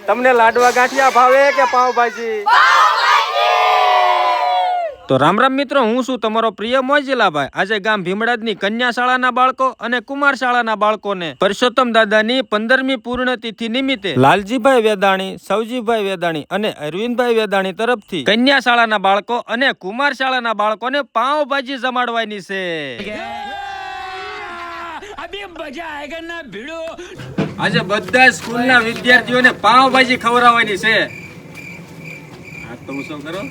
તમને લાડવા ગાંઠિયા ભાવે કે પાવભાજી? તો રામ રામ મિત્રો, હું છું તમારો પ્રિય મોજીલાભાઈ. આજે ગામ ભીમડાદની કન્યા શાળાના બાળકો અને કુમાર શાળાના બાળકોને પરસોત્તમ દાદાની 15મી પૂર્ણ તિથિ નિમિત્તે લાલજીભાઈ વેદાણી, સવજીભાઈ વેદાણી અને અરવિંદભાઈ વેદાણી તરફથી કન્યા શાળાના બાળકો અને કુમાર શાળાના બાળકોને પાવભાજી જમાડવાની છે. આજે બધા સ્કૂલના વિદ્યાર્થીઓને પાવભાજી ખવડાવવાની છે. આ તો શું કરો?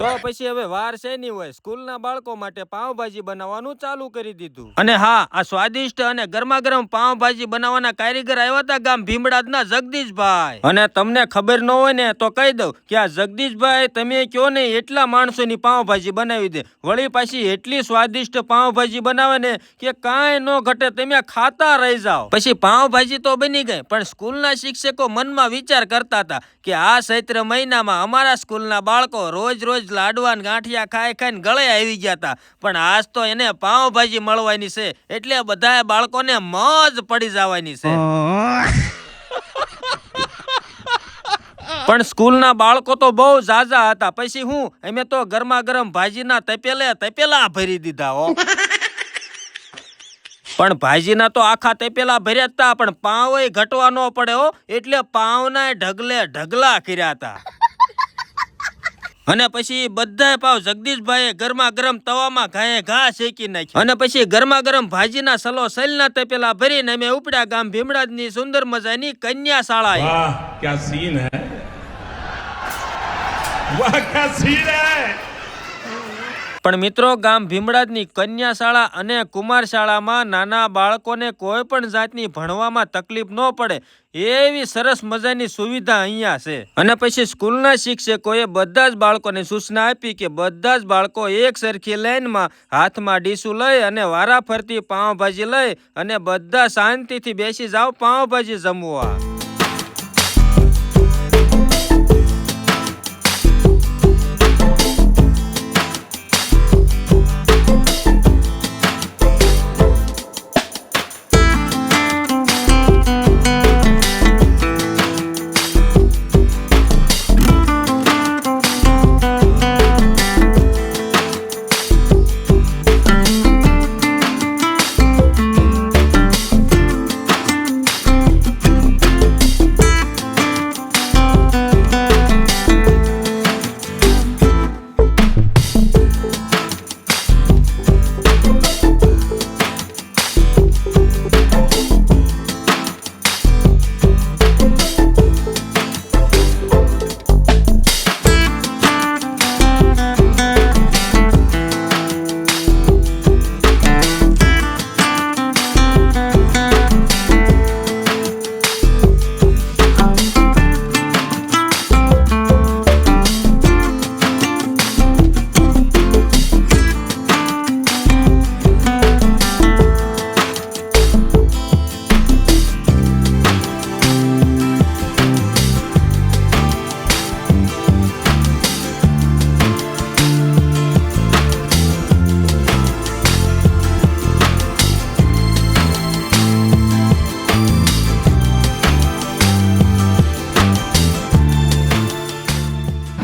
તો પછી હવે વાર છે નહીં હોય, સ્કૂલના બાળકો માટે પાવભાજી બનાવવાનું ચાલુ કરી દીધું. અને હા, આ સ્વાદિષ્ટ અને ગરમા ગરમ પાવભાજી બનાવવાના કારીગર આવ્યા હતા ગામ ભીમડાદના જગદીશભાઈ. અને તમને ખબર ન હોય ને તો કહી દઉં કે આ જગદીશભાઈ તમે કયો ને એટલા માણસોની પાવભાજી બનાવી દે. વળી પાછી એટલી સ્વાદિષ્ટ પાવભાજી બનાવે ને કે કાંઈ ન ઘટે, તમે ખાતા રહી જાઓ. પછી પાવભાજી તો બની ગઈ, પણ સ્કૂલના શિક્ષકો મનમાં વિચાર કરતા હતા કે આ ચૈત્ર મહિનામાં અમારા સ્કૂલના બાળકો રોજ રોજ લાડવા ગાંઠિયા ખાઈ ખાઈને ગળે આવી ગયા હતા, પણ આજ તો એને પાવભાજી મળવાની છે એટલે બધા બાળકોને મોજ પડી જવાની છે. પણ સ્કૂલના બાળકો તો બહુ ઝાઝા હતા. પછી હું અમે તો ગરમા ગરમ ભાજીના તપેલા ભરી દીધા હો. પણ ભાજીના તો આખા તપેલા ભર્યા હતા, પણ પાવ ઘટવા ન પડે હો, એટલે પાવના ઢગલા કર્યા હતા. અને પછી બધા પાવ જગદીશભાઈએ ગરમા ગરમ તવામાં ઘા શેકી નાખ્યા. અને પછી ગરમા ગરમ ભાજીના સલો સલના તપેલા ભરીને અમે ઉપડ્યા ગામ ભીમડાદની સુંદર મજાની કન્યા શાળાએ. વાહ ક્યા સીન હે, વાહ ક્યા સીન હે. પણ મિત્રો, ગામ ભીમડાદની કન્યા શાળા અને કુમાર શાળામાં નાના બાળકોને કોઈ પણ જાતની ભણવામાં તકલીફ ન પડે એવી સરસ મજાની સુવિધા અહીંયા છે. અને પછી સ્કૂલના શિક્ષકોએ બધા જ બાળકોને સૂચના આપી કે બધા જ બાળકો એક સરખી લાઈનમાં હાથમાં ડીશું લઈ અને વારા ફરતી પાવભાજી લઈ અને બધા શાંતિથી બેસી જાઓ પાવભાજી જમવા.